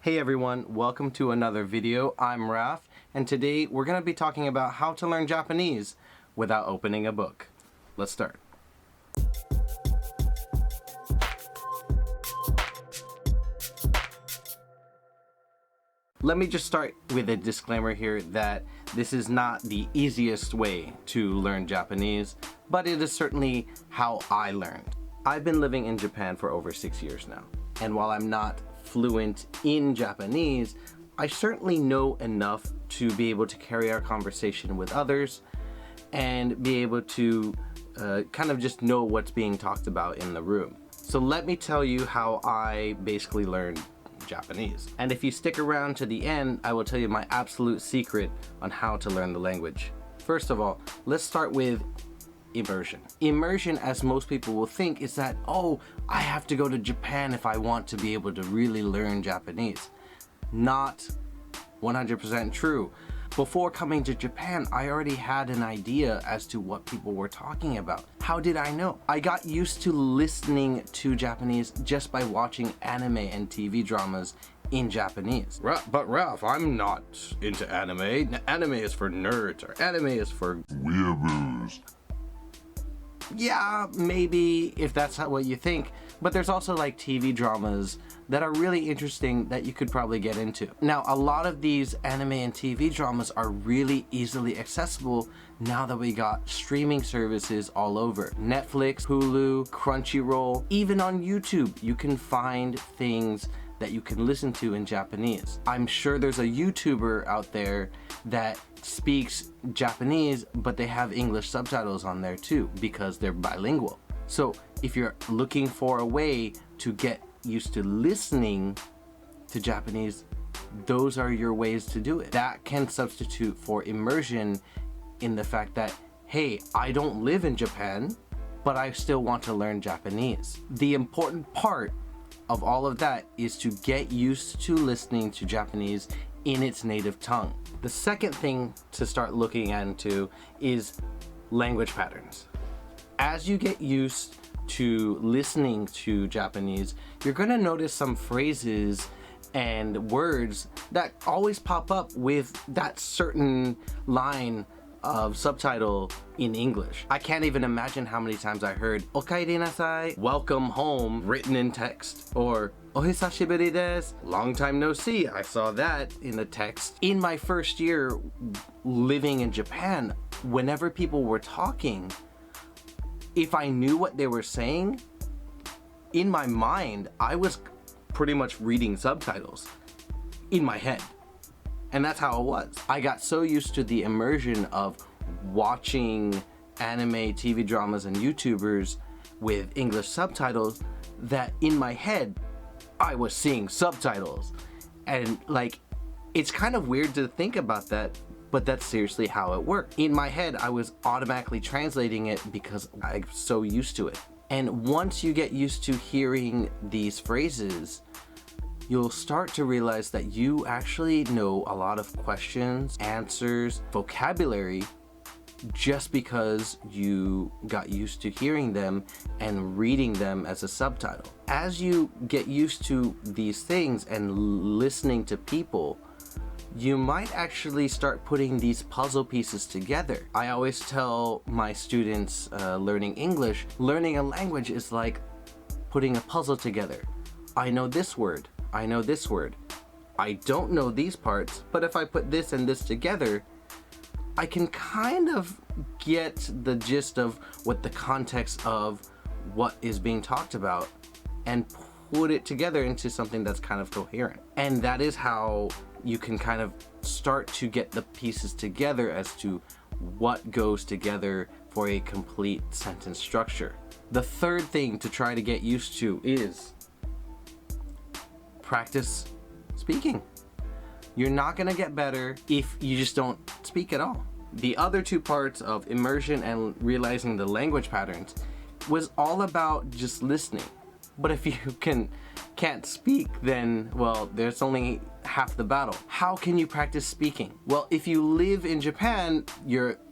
Hey everyone, welcome to another video. I'm Raf, and today we're going to be talking about how to learn Japanese without opening a book. Let's start. Let me just start with a disclaimer here that this is not the easiest way to learn Japanese, but it is certainly how I learned. I've been living in Japan for over 6 years now, and while I'm not fluent in Japanese, I certainly know enough to be able to carry our conversation with others and be able to kind of just know what's being talked about in the room. So let me tell you how I basically learned Japanese. And if you stick around to the end, I will tell you my absolute secret on how to learn the language. First of all, let's start with immersion. Immersion, as most people will think, is that, oh, I have to go to Japan if I want to be able to really learn Japanese. Not 100% true. Before coming to Japan, I already had an idea as to what people were talking about. How did I know? I got used to listening to Japanese just by watching anime and TV dramas in Japanese. But Ralph, I'm not into anime. Anime is for nerds, or anime is for weeaboos. Yeah, maybe if that's what you think, but there's also like TV dramas that are really interesting that you could probably get into. Now, a lot of these anime and TV dramas are really easily accessible now that we got streaming services all over. Netflix, Hulu, Crunchyroll, even on YouTube, you can find things that you can listen to in Japanese. I'm sure there's a YouTuber out there that speaks Japanese, but they have English subtitles on there too because they're bilingual. So if you're looking for a way to get used to listening to Japanese, those are your ways to do it. That can substitute for immersion in the fact that, hey, I don't live in Japan, but I still want to learn Japanese. The important part of all of that is to get used to listening to Japanese in its native tongue. The second thing to start looking into is language patterns. As you get used to listening to Japanese, you're gonna notice some phrases and words that always pop up with that certain line of subtitle in English. I can't even imagine how many times I heard "Okaeri nasai," welcome home, written in text, or "Ohisashiburi desu," long time no see. I saw that in the text. In my first year living in Japan, whenever people were talking, if I knew what they were saying, in my mind, I was pretty much reading subtitles in my head. And that's how it was. I got so used to the immersion of watching anime, TV dramas, and YouTubers with English subtitles that in my head, I was seeing subtitles. And like, it's kind of weird to think about that, but that's seriously how it worked. In my head, I was automatically translating it because I'm so used to it. And once you get used to hearing these phrases, you'll start to realize that you actually know a lot of questions, answers, vocabulary just because you got used to hearing them and reading them as a subtitle. As you get used to these things and listening to people, you might actually start putting these puzzle pieces together. I always tell my students learning English, learning a language is like putting a puzzle together. I know this word. I know this word. I don't know these parts, but if I put this and this together, I can kind of get the gist of what the context of what is being talked about and put it together into something that's kind of coherent. And that is how you can kind of start to get the pieces together as to what goes together for a complete sentence structure. The third thing to try to get used to is practice speaking. You're not gonna get better if you just don't speak at all. The other two parts of immersion and realizing the language patterns was all about just listening. But if you can't speak, then, well, there's only half the battle. How can you practice speaking? Well, if you live in Japan,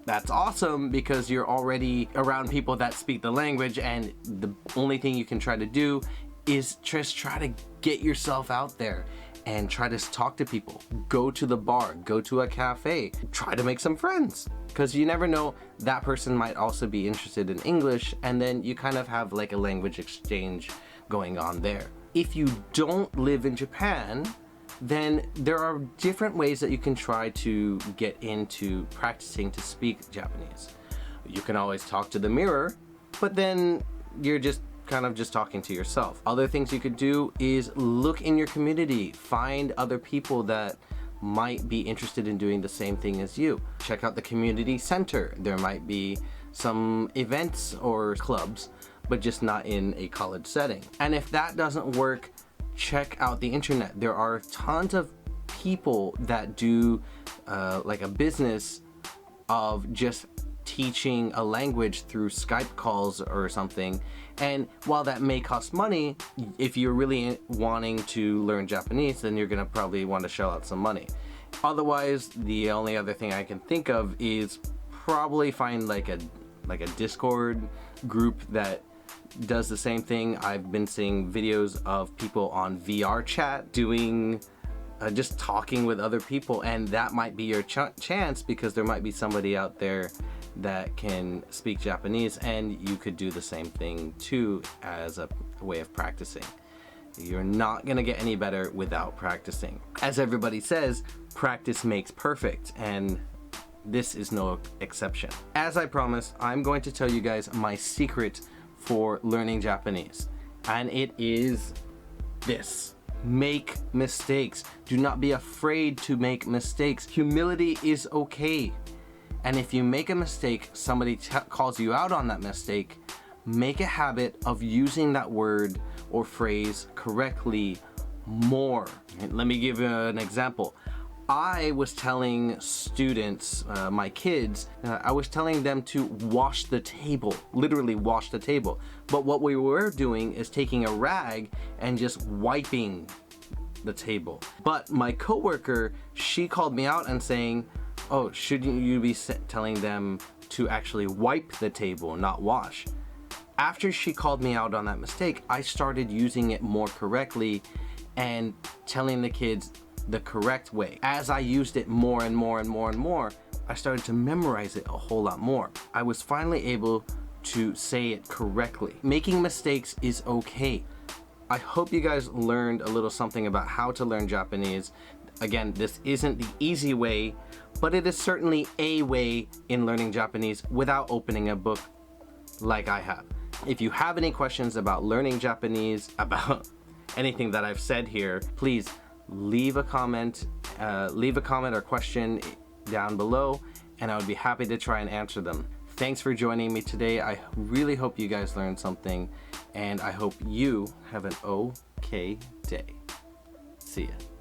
that's awesome because you're already around people that speak the language, and the only thing you can try to do is just try to get yourself out there and try to talk to people. Go to the bar, go to a cafe, try to make some friends. Because you never know, that person might also be interested in English, and then you kind of have like a language exchange going on there. If you don't live in Japan, then there are different ways that you can try to get into practicing to speak Japanese. You can always talk to the mirror, but then you're just kind of just talking to yourself. Other things you could do is look in your community, find other people that might be interested in doing the same thing as you. Check out the community center. There might be some events or clubs, but just not in a college setting. And if that doesn't work, check out the internet. There are tons of people that do like a business of just teaching a language through Skype calls or something. And while that may cost money, if you're really wanting to learn Japanese, then you're gonna probably want to shell out some money. Otherwise, the only other thing I can think of is probably find like a Discord group that does the same thing. I've been seeing videos of people on VR chat doing just talking with other people, and that might be your chance, because there might be somebody out there that can speak Japanese, and you could do the same thing too as a way of practicing. You're not gonna get any better without practicing. As everybody says, practice makes perfect, and this is no exception. As I promised, I'm going to tell you guys my secret for learning Japanese, and it is this: make mistakes. Do not be afraid to make mistakes. Humility is okay. And if you make a mistake, somebody calls you out on that mistake, make a habit of using that word or phrase correctly more. Let me give you an example. I was telling students, my kids, I was telling them to wash the table, literally wash the table. But what we were doing is taking a rag and just wiping the table. But my coworker, she called me out and saying, oh, shouldn't you be telling them to actually wipe the table, not wash? After she called me out on that mistake, I started using it more correctly and telling the kids the correct way. As I used it more and more and more and more, I started to memorize it a whole lot more. I was finally able to say it correctly. Making mistakes is okay. I hope you guys learned a little something about how to learn Japanese. Again, this isn't the easy way, but it is certainly a way in learning Japanese without opening a book like I have. If you have any questions about learning Japanese, about anything that I've said here, please leave a comment or question down below, and I would be happy to try and answer them. Thanks for joining me today. I really hope you guys learned something, and I hope you have an okay day. See ya.